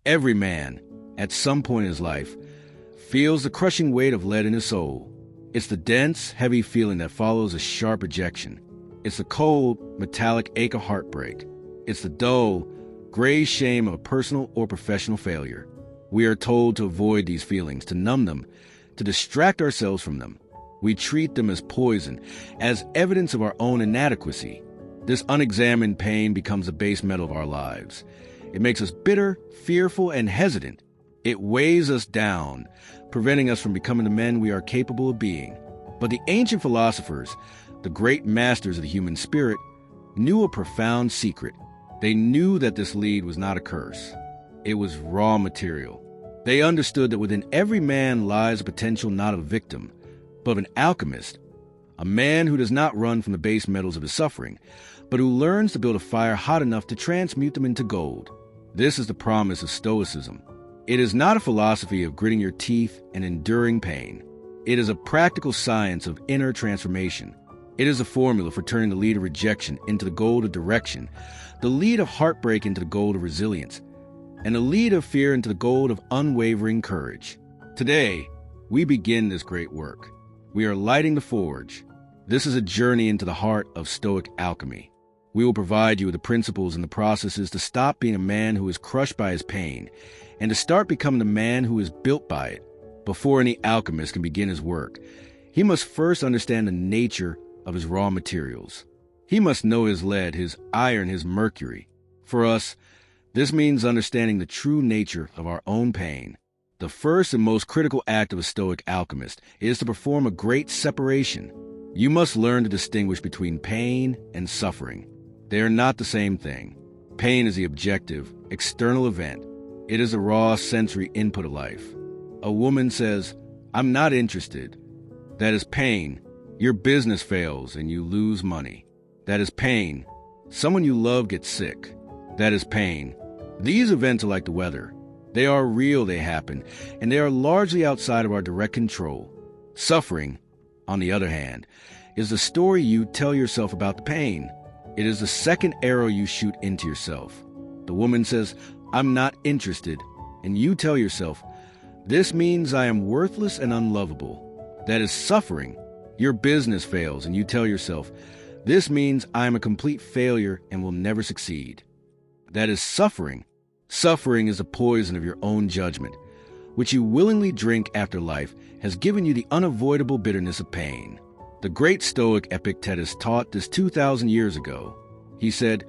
Every man, at some point in his life, feels the crushing weight of lead in his soul. It's the dense, heavy feeling that follows a sharp rejection. It's the cold, metallic ache of heartbreak. It's the dull, gray shame of a personal or professional failure. We are told to avoid these feelings, to numb them, to distract ourselves from them. We treat them as poison, as evidence of our own inadequacy. This unexamined pain becomes the base metal of our lives. It makes us bitter, fearful, and hesitant. It weighs us down, preventing us from becoming the men we are capable of being. But the ancient philosophers, the great masters of the human spirit, knew a profound secret. They knew that this lead was not a curse. It was raw material. They understood that within every man lies a potential not of a victim, but of an alchemist, a man who does not run from the base metals of his suffering, but who learns to build a fire hot enough to transmute them into gold. This is the promise of Stoicism. It is not a philosophy of gritting your teeth and enduring pain. It is a practical science of inner transformation. It is a formula for turning the lead of rejection into the gold of direction, the lead of heartbreak into the gold of resilience, and the lead of fear into the gold of unwavering courage. Today, we begin this great work. We are lighting the forge. This is a journey into the heart of Stoic alchemy. We will provide you with the principles and the processes to stop being a man who is crushed by his pain and to start becoming the man who is built by it. Before any alchemist can begin his work, he must first understand the nature of his raw materials. He must know his lead, his iron, his mercury. For us, this means understanding the true nature of our own pain. The first and most critical act of a Stoic alchemist is to perform a great separation. You must learn to distinguish between pain and suffering. They are not the same thing. Pain is the objective, external event. It is the raw sensory input of life. A woman says, "I'm not interested." That is pain. Your business fails and you lose money. That is pain. Someone you love gets sick. That is pain. These events are like the weather. They are real, they happen, and they are largely outside of our direct control. Suffering, on the other hand, is the story you tell yourself about the pain. It is the second arrow you shoot into yourself. The woman says, "I'm not interested," and you tell yourself, "This means I am worthless and unlovable." That is suffering. Your business fails, and you tell yourself, "This means I am a complete failure and will never succeed." That is suffering. Suffering is the poison of your own judgment, which you willingly drink after life has given you the unavoidable bitterness of pain. The great Stoic Epictetus taught this 2,000 years ago. He said,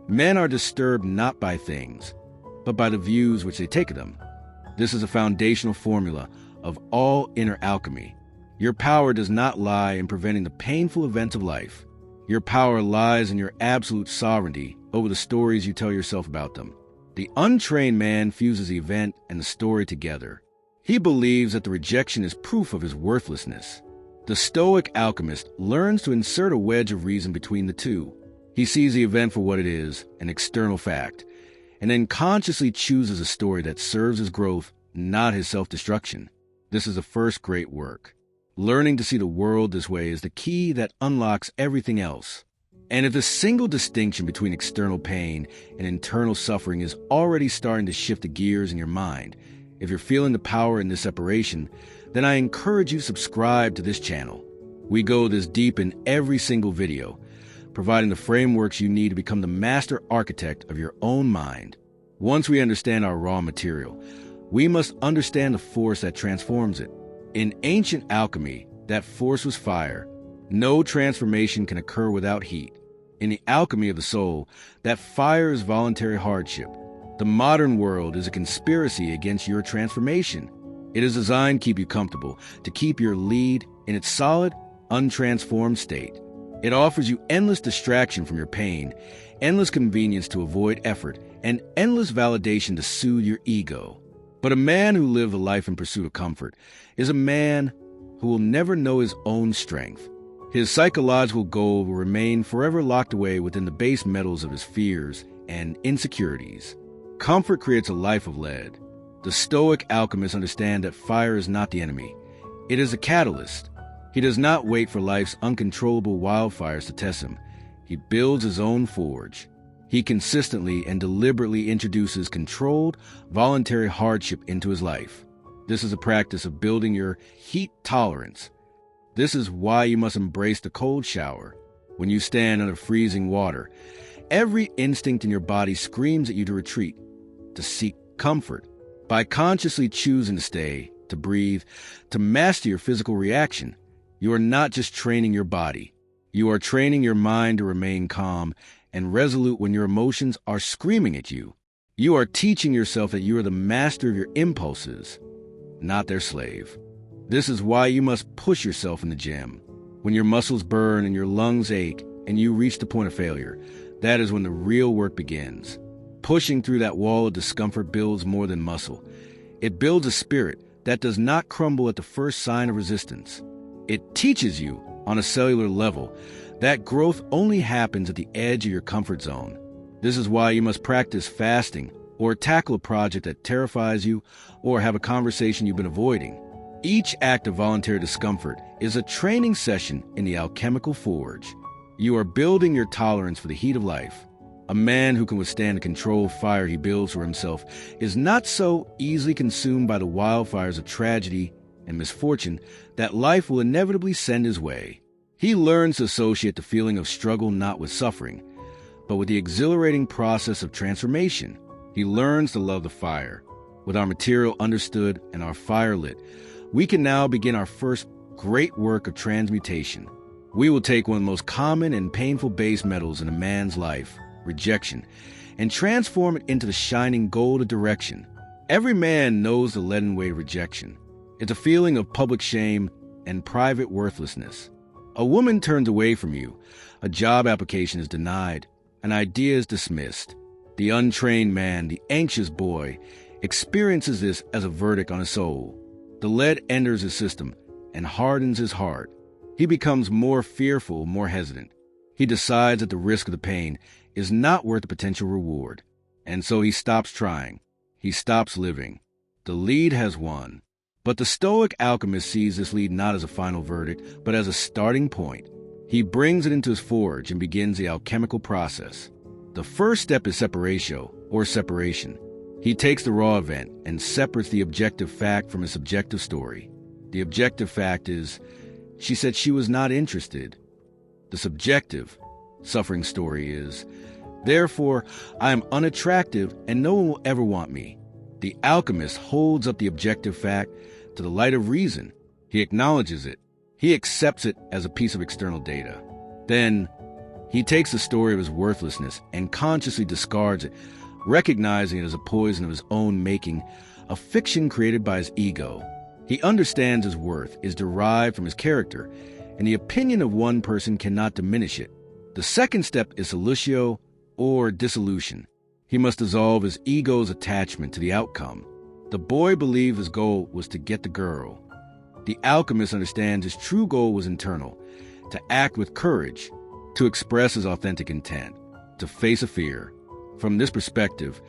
"Men are disturbed not by things, but by the views which they take of them." This is a foundational formula of all inner alchemy. Your power does not lie in preventing the painful events of life. Your power lies in your absolute sovereignty over the stories you tell yourself about them. The untrained man fuses the event and the story together. He believes that the rejection is proof of his worthlessness. The Stoic alchemist learns to insert a wedge of reason between the two. He sees the event for what it is, an external fact, and then consciously chooses a story that serves his growth, not his self-destruction. This is the first great work. Learning to see the world this way is the key that unlocks everything else. And if the single distinction between external pain and internal suffering is already starting to shift the gears in your mind, if you're feeling the power in this separation, then I encourage you to subscribe to this channel. We go this deep in every single video, providing the frameworks you need to become the master architect of your own mind. Once we understand our raw material, we must understand the force that transforms it. In ancient alchemy, that force was fire. No transformation can occur without heat. In the alchemy of the soul, that fire is voluntary hardship. The modern world is a conspiracy against your transformation. It is designed to keep you comfortable, to keep your lead in its solid, untransformed state. It offers you endless distraction from your pain, endless convenience to avoid effort, and endless validation to soothe your ego. But a man who lives a life in pursuit of comfort is a man who will never know his own strength. His psychological goal will remain forever locked away within the base metals of his fears and insecurities. Comfort creates a life of lead. The Stoic alchemists understand that fire is not the enemy. It is a catalyst. He does not wait for life's uncontrollable wildfires to test him. He builds his own forge. He consistently and deliberately introduces controlled, voluntary hardship into his life. This is a practice of building your heat tolerance. This is why you must embrace the cold shower. When you stand under freezing water, every instinct in your body screams at you to retreat, to seek comfort. By consciously choosing to stay, to breathe, to master your physical reaction, you are not just training your body. You are training your mind to remain calm and resolute when your emotions are screaming at you. You are teaching yourself that you are the master of your impulses, not their slave. This is why you must push yourself in the gym. When your muscles burn and your lungs ache and you reach the point of failure, that is when the real work begins. Pushing through that wall of discomfort builds more than muscle. It builds a spirit that does not crumble at the first sign of resistance. It teaches you, on a cellular level, that growth only happens at the edge of your comfort zone. This is why you must practice fasting, or tackle a project that terrifies you, or have a conversation you've been avoiding. Each act of voluntary discomfort is a training session in the alchemical forge. You are building your tolerance for the heat of life. A man who can withstand the controlled fire he builds for himself is not so easily consumed by the wildfires of tragedy and misfortune that life will inevitably send his way. He learns to associate the feeling of struggle not with suffering, but with the exhilarating process of transformation. He learns to love the fire. With our material understood and our fire lit, we can now begin our first great work of transmutation. We will take one of the most common and painful base metals in a man's life, rejection, and transform it into the shining gold of direction. Every man knows the leaden weight of rejection. It's a feeling of public shame and private worthlessness. A woman turns away from you, a job application is denied, an idea is dismissed. The untrained man, the anxious boy, experiences this as a verdict on his soul. The lead enters his system and hardens his heart. He becomes more fearful, more hesitant. He decides that the risk of the pain is not worth the potential reward. And so he stops trying. He stops living. The lead has won. But the Stoic alchemist sees this lead not as a final verdict, but as a starting point. He brings it into his forge and begins the alchemical process. The first step is separatio, or separation. He takes the raw event and separates the objective fact from its subjective story. The objective fact is, she said she was not interested. The subjective, suffering story is, therefore, I am unattractive and no one will ever want me. The alchemist holds up the objective fact to the light of reason. He acknowledges it. He accepts it as a piece of external data. Then, he takes the story of his worthlessness and consciously discards it, recognizing it as a poison of his own making, a fiction created by his ego. He understands his worth is derived from his character, and the opinion of one person cannot diminish it. The second step is solutio, or dissolution. He must dissolve his ego's attachment to the outcome. The boy believed his goal was to get the girl. The alchemist understands his true goal was internal, to act with courage, to express his authentic intent, to face a fear. From this perspective,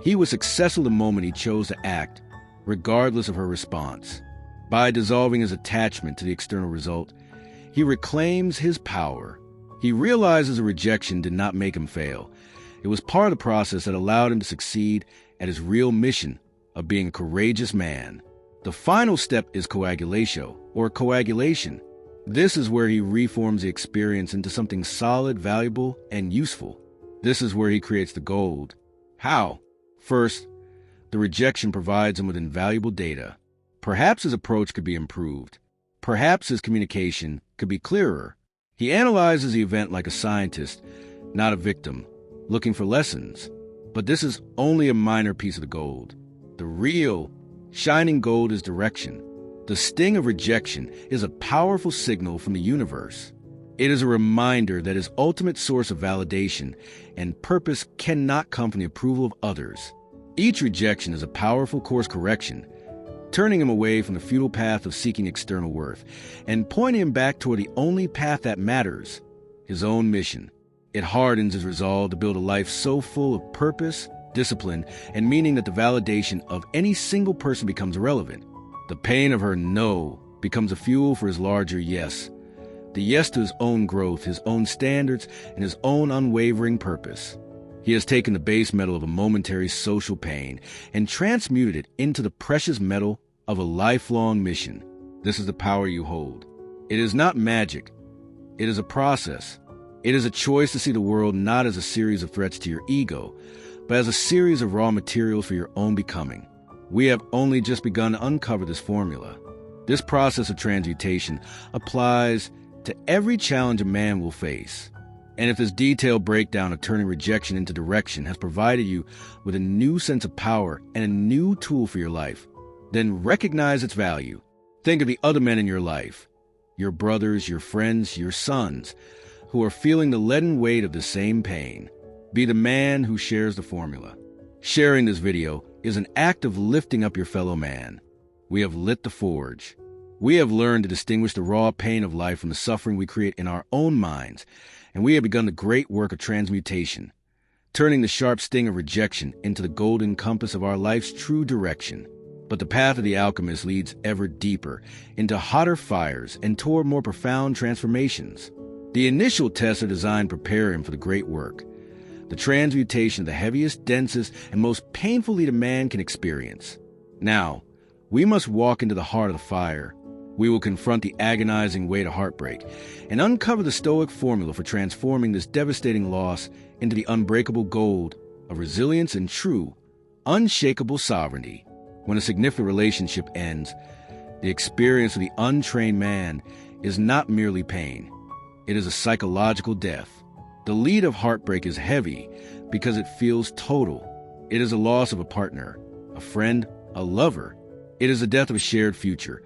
he was successful the moment he chose to act, regardless of her response. By dissolving his attachment to the external result, he reclaims his power. He realizes a rejection did not make him fail. It was part of the process that allowed him to succeed at his real mission of being a courageous man. The final step is coagulatio, or coagulation. This is where he reforms the experience into something solid, valuable, and useful. This is where he creates the gold. How? First, the rejection provides him with invaluable data. Perhaps his approach could be improved. Perhaps his communication could be clearer. He analyzes the event like a scientist, not a victim, looking for lessons. But this is only a minor piece of the gold. The real, shining gold is direction. The sting of rejection is a powerful signal from the universe. It is a reminder that his ultimate source of validation and purpose cannot come from the approval of others. Each rejection is a powerful course correction, turning him away from the futile path of seeking external worth and pointing him back toward the only path that matters, his own mission. It hardens his resolve to build a life so full of purpose, discipline, and meaning that the validation of any single person becomes irrelevant. The pain of her no becomes a fuel for his larger yes. The yes to his own growth, his own standards, and his own unwavering purpose. He has taken the base metal of a momentary social pain and transmuted it into the precious metal of a lifelong mission. This is the power you hold. It is not magic. It is a process. It is a choice to see the world not as a series of threats to your ego, but as a series of raw materials for your own becoming. We have only just begun to uncover this formula. This process of transmutation applies to every challenge a man will face. And if this detailed breakdown of turning rejection into direction has provided you with a new sense of power and a new tool for your life, then recognize its value. Think of the other men in your life, your brothers, your friends, your sons, who are feeling the leaden weight of the same pain. Be the man who shares the formula. Sharing this video is an act of lifting up your fellow man. We have lit the forge. We have learned to distinguish the raw pain of life from the suffering we create in our own minds, and we have begun the great work of transmutation, turning the sharp sting of rejection into the golden compass of our life's true direction. But the path of the alchemist leads ever deeper into hotter fires and toward more profound transformations. The initial tests are designed to prepare him for the great work, the transmutation of the heaviest, densest, and most painful lead a man can experience. Now, we must walk into the heart of the fire. We will confront the agonizing weight of heartbreak and uncover the Stoic formula for transforming this devastating loss into the unbreakable gold of resilience and true, unshakable sovereignty. When a significant relationship ends, the experience of the untrained man is not merely pain. It is a psychological death. The lead of heartbreak is heavy because it feels total. It is a loss of a partner, a friend, a lover. It is the death of a shared future,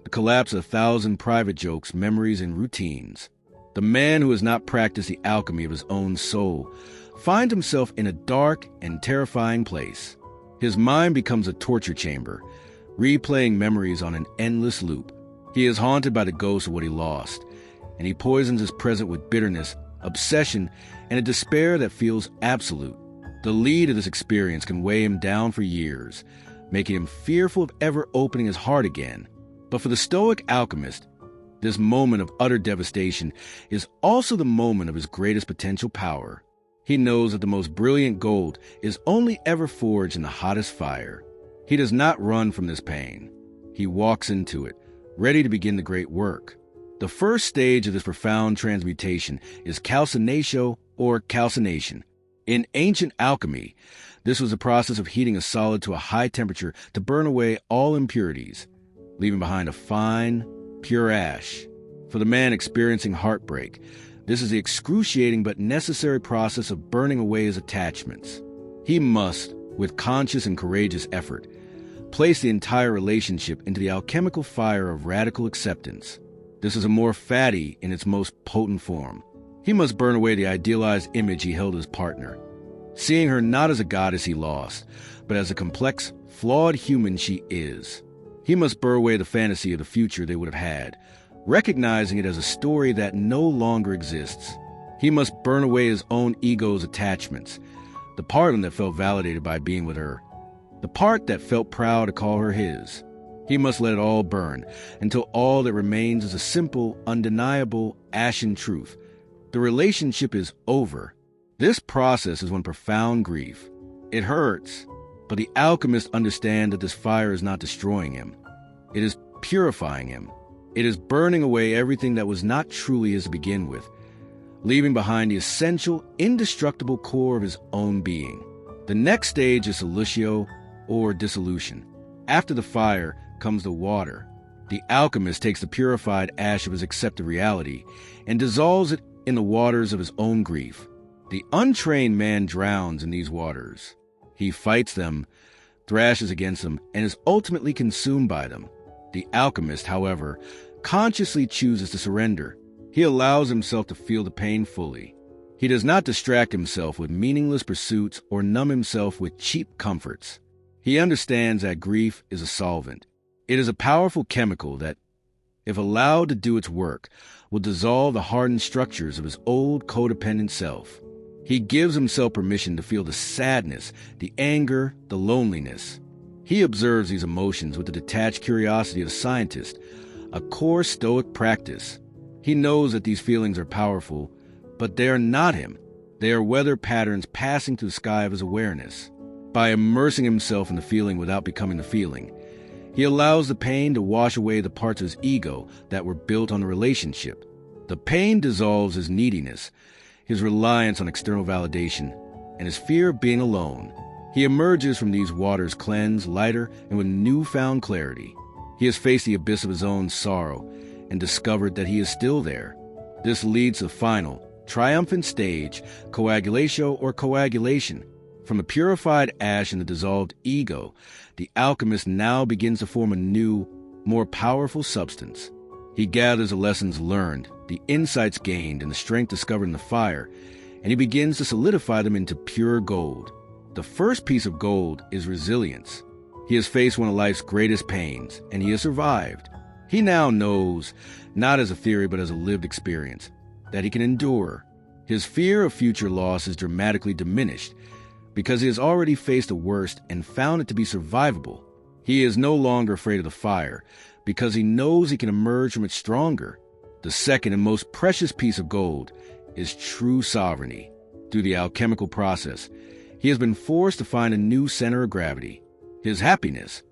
the collapse of 1,000 private jokes, memories, and routines. The man who has not practiced the alchemy of his own soul finds himself in a dark and terrifying place. His mind becomes a torture chamber, replaying memories on an endless loop. He is haunted by the ghost of what he lost, and he poisons his present with bitterness, obsession, and a despair that feels absolute. The lead of this experience can weigh him down for years, making him fearful of ever opening his heart again. But for the Stoic alchemist, this moment of utter devastation is also the moment of his greatest potential power. He knows that the most brilliant gold is only ever forged in the hottest fire. He does not run from this pain. He walks into it, ready to begin the great work. The first stage of this profound transmutation is calcinatio or calcination. In ancient alchemy, this was the process of heating a solid to a high temperature to burn away all impurities, leaving behind a fine, pure ash. For the man experiencing heartbreak, this is the excruciating but necessary process of burning away his attachments. He must, with conscious and courageous effort, place the entire relationship into the alchemical fire of radical acceptance. This is a more fatty in its most potent form. He must burn away the idealized image he held of his partner, seeing her not as a goddess he lost, but as a complex, flawed human she is. He must burn away the fantasy of the future they would have had, recognizing it as a story that no longer exists. He must burn away his own ego's attachments, the part of him that felt validated by being with her, the part that felt proud to call her his. He must let it all burn until all that remains is a simple, undeniable, ashen truth. The relationship is over. This process is one profound grief. It hurts, but the alchemist understands that this fire is not destroying him. It is purifying him. It is burning away everything that was not truly his to begin with, leaving behind the essential, indestructible core of his own being. The next stage is solutio, or dissolution. After the fire comes the water. The alchemist takes the purified ash of his accepted reality and dissolves it in the waters of his own grief. The untrained man drowns in these waters. He fights them, thrashes against them, and is ultimately consumed by them. The alchemist, however, consciously chooses to surrender. He allows himself to feel the pain fully. He does not distract himself with meaningless pursuits or numb himself with cheap comforts. He understands that grief is a solvent. It is a powerful chemical that, if allowed to do its work, will dissolve the hardened structures of his old codependent self. He gives himself permission to feel the sadness, the anger, the loneliness. He observes these emotions with the detached curiosity of a scientist, a core Stoic practice. He knows that these feelings are powerful, but they are not him. They are weather patterns passing through the sky of his awareness. By immersing himself in the feeling without becoming the feeling, he allows the pain to wash away the parts of his ego that were built on the relationship. The pain dissolves his neediness, his reliance on external validation, and his fear of being alone. He emerges from these waters cleansed, lighter, and with newfound clarity. He has faced the abyss of his own sorrow and discovered that he is still there. This leads to the final, triumphant stage, coagulatio or coagulation. From the purified ash in the dissolved ego, the alchemist now begins to form a new, more powerful substance. He gathers the lessons learned, the insights gained, and the strength discovered in the fire, and he begins to solidify them into pure gold. The first piece of gold is resilience. He has faced one of life's greatest pains, and he has survived. He now knows, not as a theory but as a lived experience, that he can endure. His fear of future loss is dramatically diminished because he has already faced the worst and found it to be survivable. He is no longer afraid of the fire because he knows he can emerge from it stronger. The second and most precious piece of gold is true sovereignty. Through the alchemical process, he has been forced to find a new center of gravity. His happiness,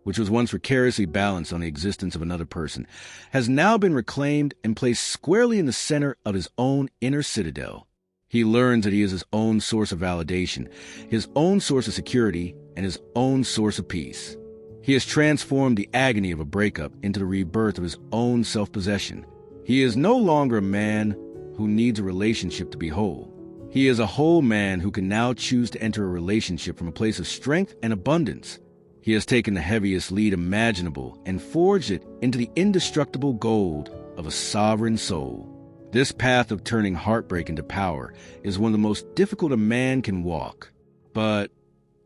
which was once precariously balanced on the existence of another person, has now been reclaimed and placed squarely in the center of his own inner citadel. He learns that he is his own source of validation, his own source of security, and his own source of peace. He has transformed the agony of a breakup into the rebirth of his own self-possession. He is no longer a man who needs a relationship to be whole. He is a whole man who can now choose to enter a relationship from a place of strength and abundance. He has taken the heaviest lead imaginable and forged it into the indestructible gold of a sovereign soul. This path of turning heartbreak into power is one of the most difficult a man can walk, but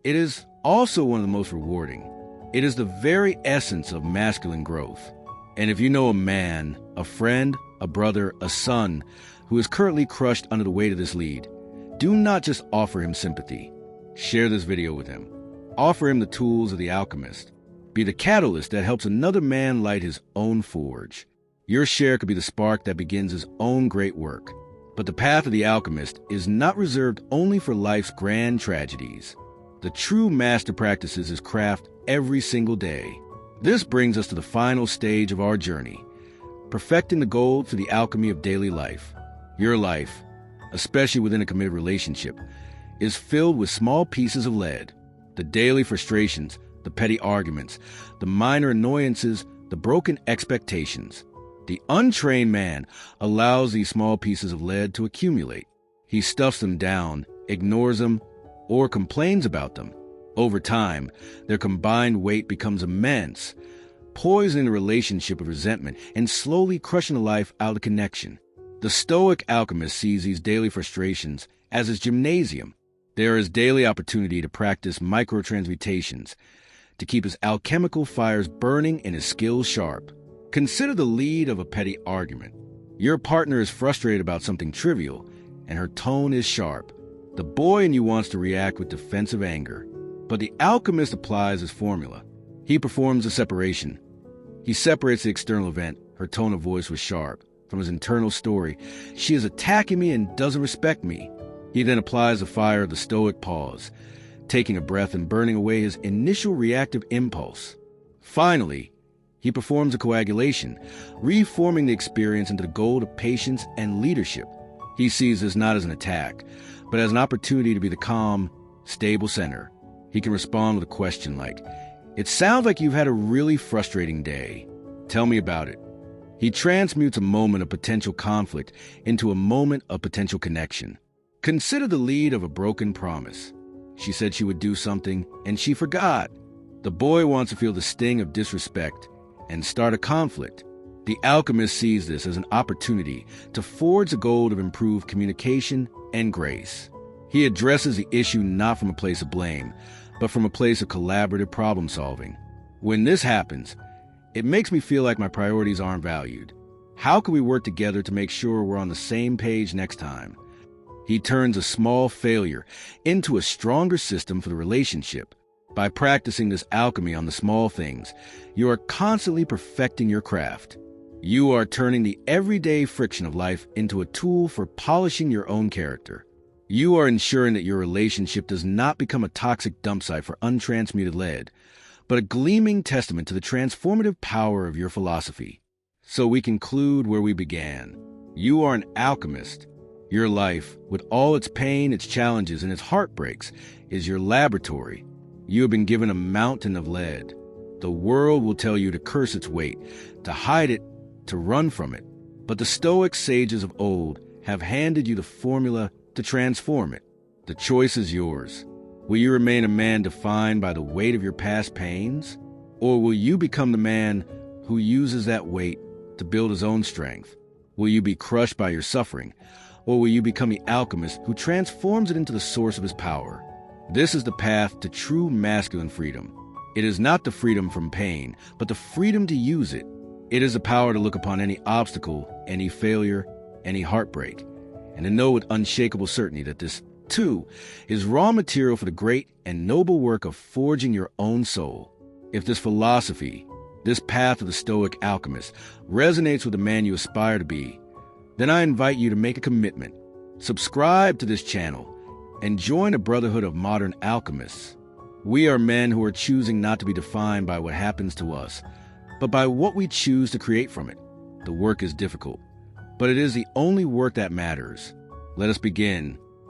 it is also one of the most rewarding. It is the very essence of masculine growth. And if you know a man, a friend, a brother, a son, who is currently crushed under the weight of this lead, do not just offer him sympathy. Share this video with him. Offer him the tools of the alchemist. Be the catalyst that helps another man light his own forge. Your share could be the spark that begins his own great work. But the path of the alchemist is not reserved only for life's grand tragedies. The true master practices his craft every single day. This brings us to the final stage of our journey, perfecting the gold through the alchemy of daily life. Your life, especially within a committed relationship, is filled with small pieces of lead. The daily frustrations, the petty arguments, the minor annoyances, the broken expectations. The untrained man allows these small pieces of lead to accumulate. He stuffs them down, ignores them, or complains about them. Over time, their combined weight becomes immense, poisoning the relationship of resentment and slowly crushing the life out of the connection. The Stoic alchemist sees these daily frustrations as his gymnasium. There is daily opportunity to practice microtransmutations, to keep his alchemical fires burning and his skills sharp. Consider the lead of a petty argument. Your partner is frustrated about something trivial, and her tone is sharp. The boy in you wants to react with defensive anger, but the alchemist applies his formula. He performs a separation. He separates the external event, her tone of voice was sharp, from his internal story. She is attacking me and doesn't respect me. He then applies the fire of the stoic pause, taking a breath and burning away his initial reactive impulse. Finally, he performs a coagulation, reforming the experience into the gold of patience and leadership. He sees this not as an attack, but as an opportunity to be the calm, stable center. He can respond with a question like, "It sounds like you've had a really frustrating day. Tell me about it." He transmutes a moment of potential conflict into a moment of potential connection. Consider the lead of a broken promise. She said she would do something, and she forgot. The boy wants to feel the sting of disrespect and start a conflict. The alchemist sees this as an opportunity to forge the gold of improved communication and grace. He addresses the issue not from a place of blame, but from a place of collaborative problem solving. When this happens, it makes me feel like my priorities aren't valued. How can we work together to make sure we're on the same page next time? He turns a small failure into a stronger system for the relationship. By practicing this alchemy on the small things, you are constantly perfecting your craft. You are turning the everyday friction of life into a tool for polishing your own character. You are ensuring that your relationship does not become a toxic dump site for untransmuted lead, but a gleaming testament to the transformative power of your philosophy. So we conclude where we began. You are an alchemist. Your life, with all its pain, its challenges, and its heartbreaks, is your laboratory. You have been given a mountain of lead. The world will tell you to curse its weight, to hide it, to run from it. But the Stoic sages of old have handed you the formula to transform it. The choice is yours. Will you remain a man defined by the weight of your past pains? Or will you become the man who uses that weight to build his own strength? Will you be crushed by your suffering? Or will you become the alchemist who transforms it into the source of his power? This is the path to true masculine freedom. It is not the freedom from pain, but the freedom to use it. It is the power to look upon any obstacle, any failure, any heartbreak, and to know with unshakable certainty that this, too, is raw material for the great and noble work of forging your own soul. If this philosophy, this path of the Stoic alchemist, resonates with the man you aspire to be, then I invite you to make a commitment. Subscribe to this channel and join a brotherhood of modern alchemists. We are men who are choosing not to be defined by what happens to us, but by what we choose to create from it. The work is difficult, but it is the only work that matters. Let us begin.